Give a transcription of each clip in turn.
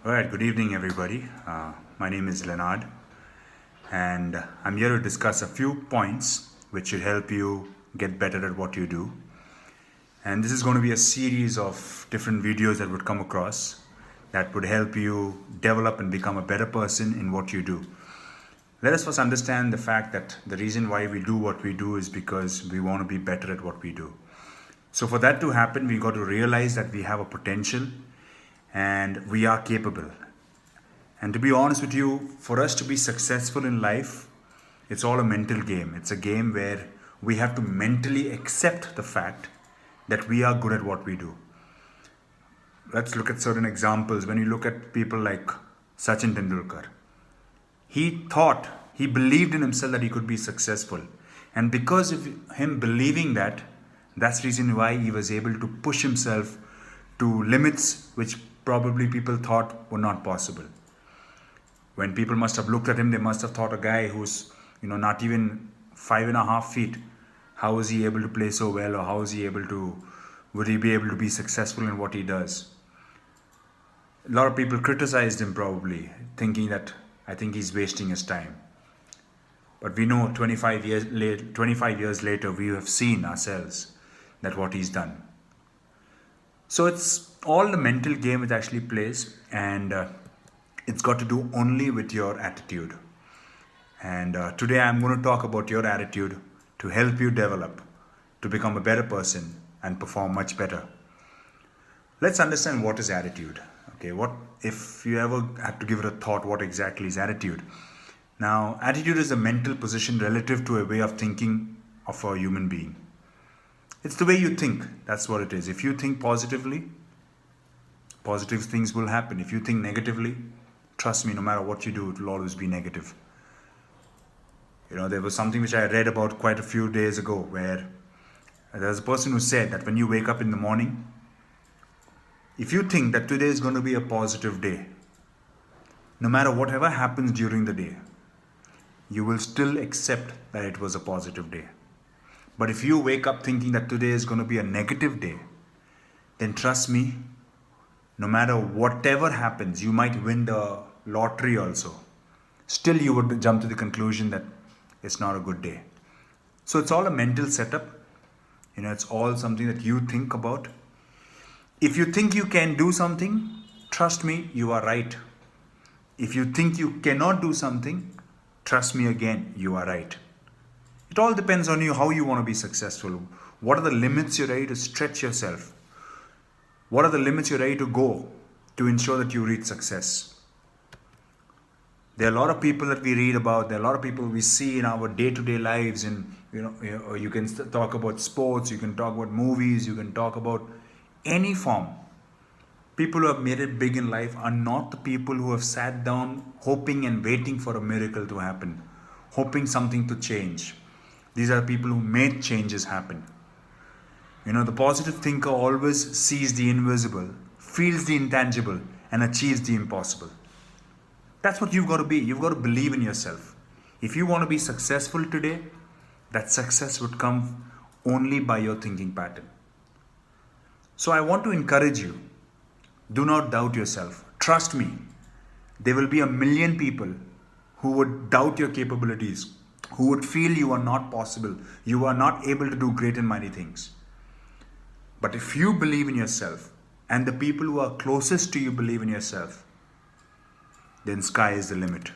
All right, good evening, everybody. My name is Leonard, and I'm here to discuss a few points which should help you get better at what you do. And this is going to be a series of different videos that would come across that would help you develop and become a better person in what you do. Let us first understand the fact that the reason why we do what we do is because we want to be better at what we do. So for that to happen, we got to realize that we have a potential and we are capable. And to be honest with you, for us to be successful in life, it's all a mental game. It's a game where we have to mentally accept the fact that we are good at what we do. Let's look at certain examples. When you look at people like Sachin Tendulkar, he believed in himself that he could be successful. And because of him believing that, that's the reason why he was able to push himself to limits which probably people thought were not possible. When people must have looked at him, they must have thought a guy who's not even 5.5 feet, how is he able to play so well, or would he be able to be successful in what he does? A lot of people criticized him probably, thinking that I think he's wasting his time. But we know 25 years later, we have seen ourselves that what he's done. So it's all the mental game it actually plays, and it's got to do only with your attitude. And today I'm going to talk about your attitude to help you develop, to become a better person and perform much better. Let's understand what is attitude. Okay, what if you ever had to give it a thought, what exactly is attitude? Now, attitude is a mental position relative to a way of thinking of a human being. It's the way you think. That's what it is. If you think positively, positive things will happen. If you think negatively, trust me, no matter what you do, it will always be negative. There was something which I read about quite a few days ago where there's a person who said that when you wake up in the morning, if you think that today is going to be a positive day, no matter whatever happens during the day, you will still accept that it was a positive day. But if you wake up thinking that today is going to be a negative day, then trust me, no matter whatever happens, you might win the lottery also. Still you would jump to the conclusion that it's not a good day. So it's all a mental setup. It's all something that you think about. If you think you can do something, trust me, you are right. If you think you cannot do something, trust me again, you are right. It all depends on you, how you want to be successful. What are the limits you're ready to stretch yourself? What are the limits you're ready to go to ensure that you reach success? There are a lot of people that we read about. There are a lot of people we see in our day-to-day lives. And you can talk about sports. You can talk about movies. You can talk about any form. People who have made it big in life are not the people who have sat down hoping and waiting for a miracle to happen, hoping something to change. These are people who made changes happen. The positive thinker always sees the invisible, feels the intangible, and achieves the impossible. That's what you've got to be. You've got to believe in yourself. If you want to be successful today, that success would come only by your thinking pattern. So I want to encourage you. Do not doubt yourself. Trust me, there will be 1 million people who would doubt your capabilities, who would feel you are not possible, you are not able to do great and mighty things. But if you believe in yourself, and the people who are closest to you believe in yourself, then sky is the limit.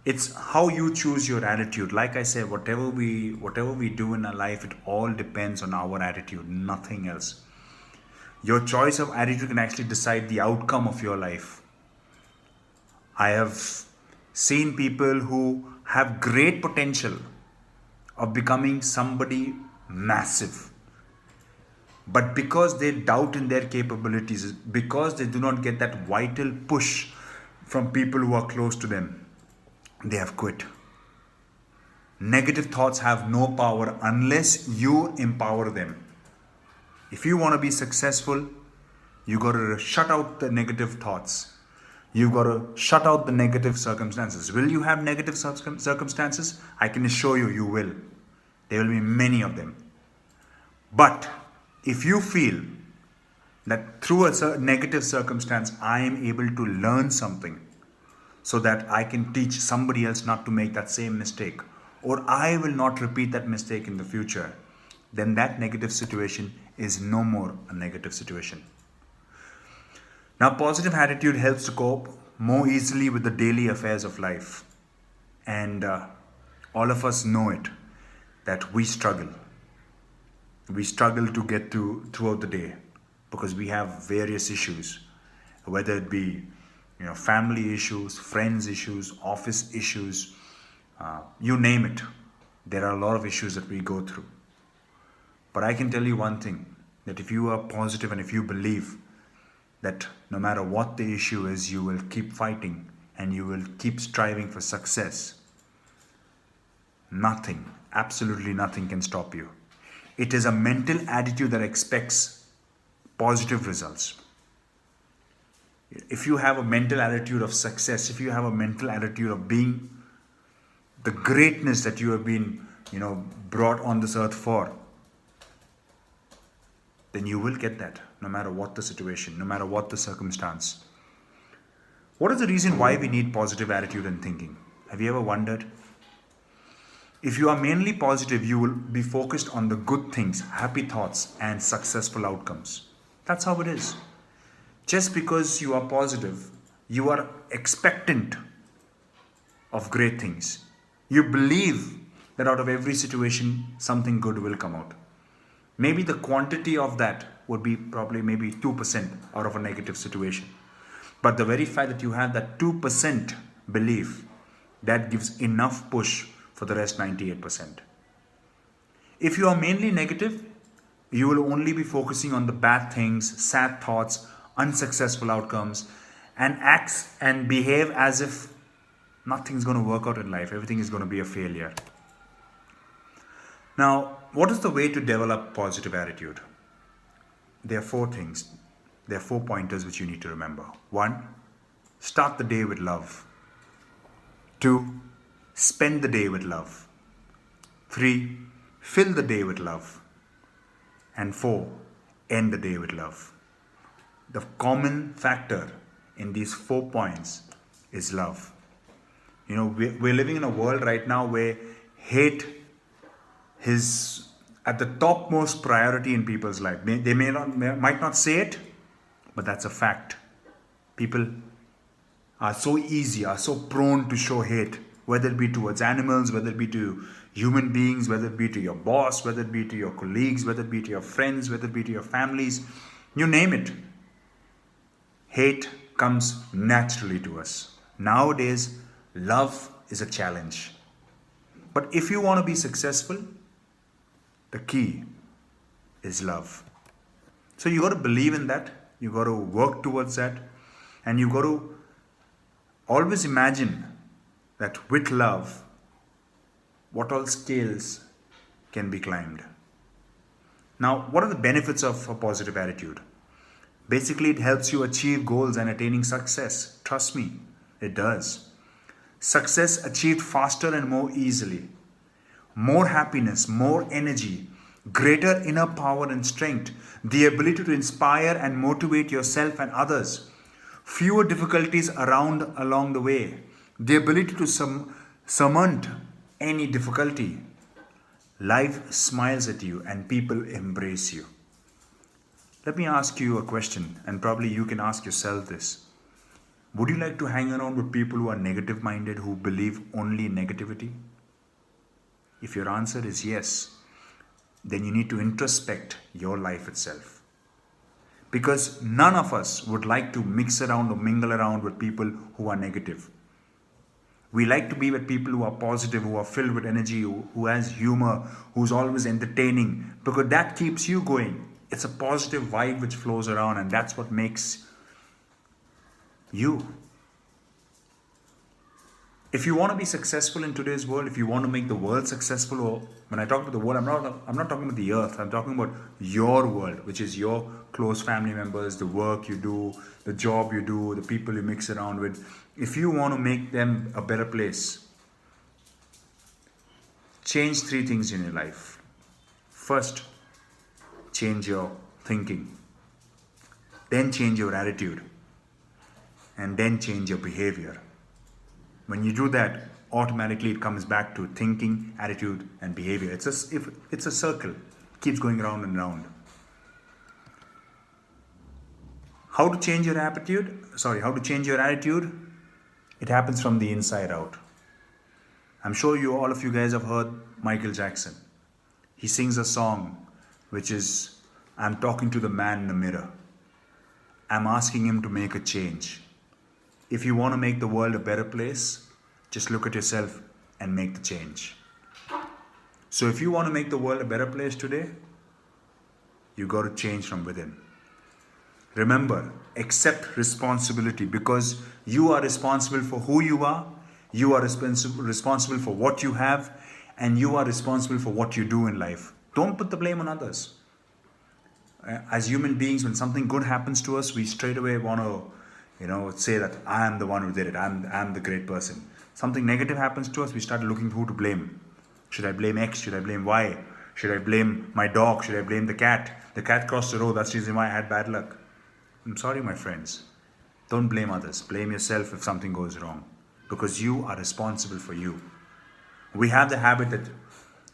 It's how you choose your attitude. Like I said, whatever we do in our life, it all depends on our attitude, nothing else. Your choice of attitude can actually decide the outcome of your life. I have seen people who have great potential of becoming somebody massive. But because they doubt in their capabilities, because they do not get that vital push from people who are close to them, they have quit. Negative thoughts have no power unless you empower them. If you want to be successful, you got to shut out the negative thoughts. You've got to shut out the negative circumstances. Will you have negative circumstances? I can assure you, you will. There will be many of them. But if you feel That through a negative circumstance, I am able to learn something so that I can teach somebody else not to make that same mistake, or I will not repeat that mistake in the future, then that negative situation is no more a negative situation. Now, positive attitude helps to cope more easily with the daily affairs of life. And all of us know it, that we struggle. We struggle to get throughout the day because we have various issues, whether it be family issues, friends issues, office issues, you name it. There are a lot of issues that we go through. But I can tell you one thing, that if you are positive and if you believe that no matter what the issue is, you will keep fighting and you will keep striving for success, nothing, absolutely nothing can stop you. It is a mental attitude that expects positive results. If you have a mental attitude of success, if you have a mental attitude of being the greatness that you have been, brought on this earth for, then you will get that, no matter what the situation, no matter what the circumstance. What is the reason why we need positive attitude and thinking? Have you ever wondered? If you are mainly positive, you will be focused on the good things, happy thoughts, and successful outcomes. That's how it is. Just because you are positive, you are expectant of great things. You believe that out of every situation, something good will come out. Maybe the quantity of that would be probably maybe 2% out of a negative situation. But the very fact that you have that 2% belief, that gives enough push for the rest 98%. If you are mainly negative, you will only be focusing on the bad things, sad thoughts, unsuccessful outcomes, and act and behave as if nothing's going to work out in life. Everything is going to be a failure. Now, what is the way to develop positive attitude? There are 4 things. There are 4 pointers which you need to remember. 1, start the day with love. 2, spend the day with love. 3, fill the day with love. And 4, end the day with love. The common factor in these 4 points is love. We're living in a world right now where hate is at the topmost priority in people's life. They might not say it, but that's a fact. People are so prone to show hate, whether it be towards animals, whether it be to human beings, whether it be to your boss, whether it be to your colleagues, whether it be to your friends, whether it be to your families, you name it. Hate comes naturally to us. Nowadays, love is a challenge. But if you want to be successful, the key is love. So you got to believe in that. You got to work towards that. And you got to always imagine that with love, what all scales can be climbed. Now, what are the benefits of a positive attitude? Basically, it helps you achieve goals and attaining success. Trust me, it does. Success achieved faster and more easily. More happiness, more energy, greater inner power and strength, the ability to inspire and motivate yourself and others, fewer difficulties along the way, the ability to surmount any difficulty. Life smiles at you and people embrace you. Let me ask you a question, and probably you can ask yourself this. Would you like to hang around with people who are negative minded, who believe only in negativity? If your answer is yes, then you need to introspect your life itself. Because none of us would like to mix around or mingle around with people who are negative. We like to be with people who are positive, who are filled with energy, who has humor, who's always entertaining, because that keeps you going. It's a positive vibe which flows around, and that's what makes you. If you want to be successful in today's world, if you want to make the world successful, or when I talk about the world, I'm not talking about the earth. I'm talking about your world, which is your close family members, the work you do, the job you do, the people you mix around with. If you want to make them a better place, change 3 things in your life. First, change your thinking. then change your attitude, and then change your behavior. When you do that, automatically it comes back to thinking, attitude, and behavior. It's a circle, keeps going round and round. How to change your attitude? How to change your attitude? It happens from the inside out. I'm sure all of you guys have heard Michael Jackson. He sings a song which is, I'm talking to the man in the mirror. I'm asking him to make a change. If you want to make the world a better place, just look at yourself and make the change. So if you want to make the world a better place today, you got to change from within. Remember, accept responsibility, because you are responsible for who you are responsible for what you have, and you are responsible for what you do in life. Don't put the blame on others. As human beings, when something good happens to us, we straight away want to say that I am the one who did it. I'm the great person. Something negative happens to us, we start looking who to blame. Should I blame X? Should I blame Y? Should I blame my dog? Should I blame the cat? The cat crossed the road, that's the reason why I had bad luck. I'm sorry, my friends. Don't blame others. Blame yourself if something goes wrong, because you are responsible for you. We have the habit that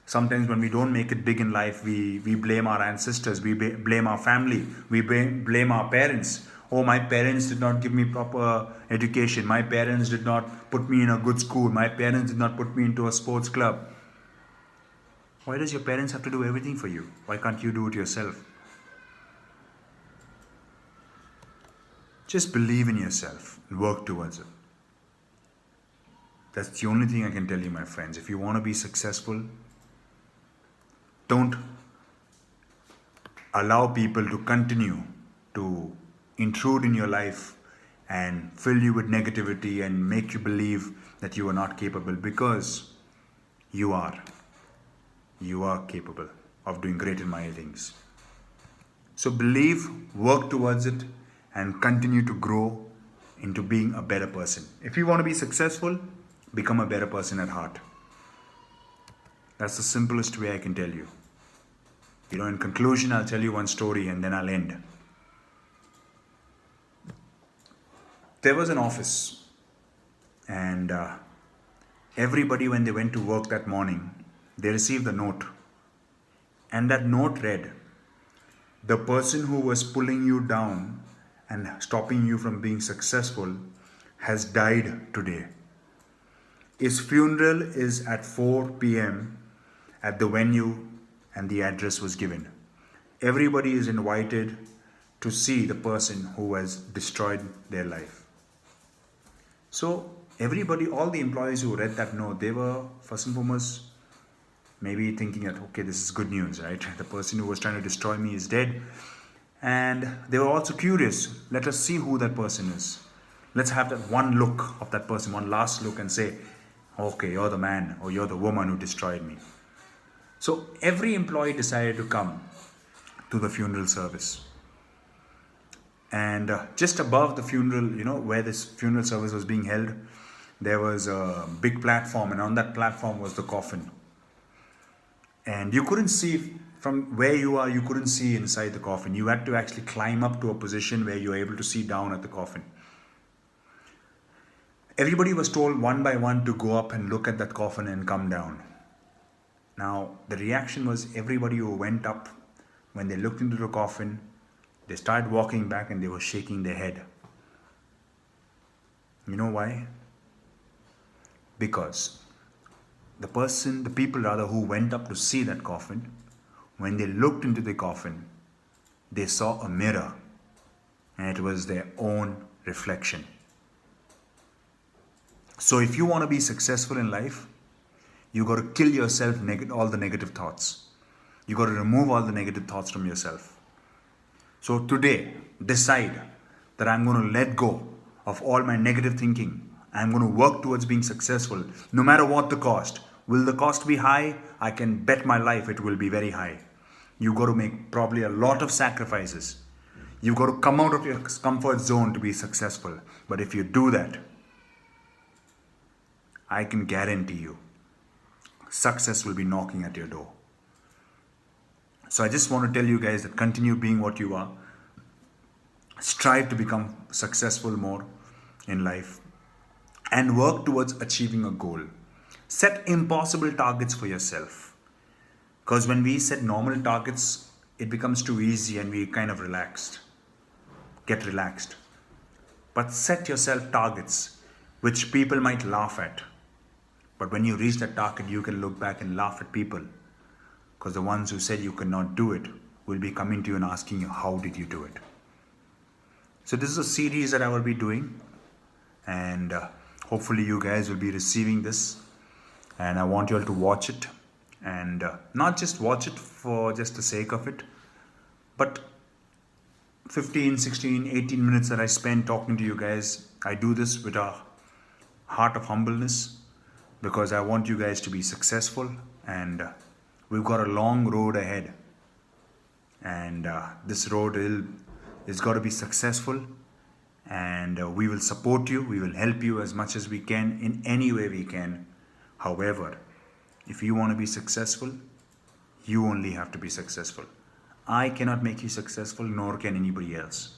sometimes when we don't make it big in life, we blame our ancestors, we blame our family, we blame our parents. Oh, my parents did not give me proper education. My parents did not put me in a good school. My parents did not put me into a sports club. Why does your parents have to do everything for you? Why can't you do it yourself? Just believe in yourself and work towards it. That's the only thing I can tell you, my friends. If you want to be successful, don't allow people to continue to intrude in your life and fill you with negativity and make you believe that you are not capable, because you are. You are capable of doing great and mighty things. So believe, work towards it, and continue to grow into being a better person. If you want to be successful, become a better person at heart. That's the simplest way I can tell you. In conclusion, I'll tell you one story and then I'll end. There was an office, and everybody, when they went to work that morning, they received a note. And that note read, the person who was pulling you down and stopping you from being successful has died today. His funeral is at 4 p.m. at the venue, and the address was given. Everybody is invited to see the person who has destroyed their life. So everybody, all the employees who read that note, they were first and foremost maybe thinking that, okay, this is good news, right? The person who was trying to destroy me is dead. And they were also curious. Let us see who that person is. Let's have that one look of that person, one last look, and say, okay, you're the man or you're the woman who destroyed me. So every employee decided to come to the funeral service. And just above the funeral, where this funeral service was being held, there was a big platform, and on that platform was the coffin. And you couldn't see from where you are, you couldn't see inside the coffin. You had to actually climb up to a position where you were able to see down at the coffin. Everybody was told one by one to go up and look at that coffin and come down. Now, the reaction was everybody who went up, when they looked into the coffin, they started walking back and they were shaking their head. You know why? Because the people who went up to see that coffin, when they looked into the coffin, they saw a mirror, and it was their own reflection. So if you want to be successful in life, you got to kill yourself, all the negative thoughts. You got to remove all the negative thoughts from yourself. So today, decide that I'm going to let go of all my negative thinking. I'm going to work towards being successful, no matter what the cost. Will the cost be high? I can bet my life it will be very high. You got to make probably a lot of sacrifices. You've got to come out of your comfort zone to be successful. But if you do that, I can guarantee you, success will be knocking at your door. So I just want to tell you guys that continue being what you are. strive to become successful more in life, and work towards achieving a goal. Set impossible targets for yourself, because when we set normal targets, it becomes too easy and we kind of get relaxed. But set yourself targets which people might laugh at. But when you reach that target, you can look back and laugh at people, because the ones who said you cannot do it will be coming to you and asking you, how did you do it? So this is a series that I will be doing, and hopefully you guys will be receiving this, and I want you all to watch it, and not just watch it for just the sake of it, but 15, 16, 18 minutes that I spend talking to you guys, I do this with a heart of humbleness, because I want you guys to be successful, and we've got a long road ahead, and this road is got to be successful, and we will support you, we will help you as much as we can in any way we can. However, if you want to be successful, you only have to be successful. I cannot make you successful, nor can anybody else.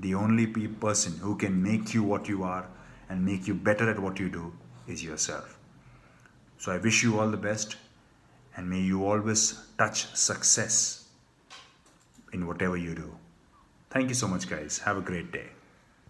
The only person who can make you what you are and make you better at what you do is yourself. So I wish you all the best, and may you always touch success in whatever you do. Thank you so much, guys. Have a great day.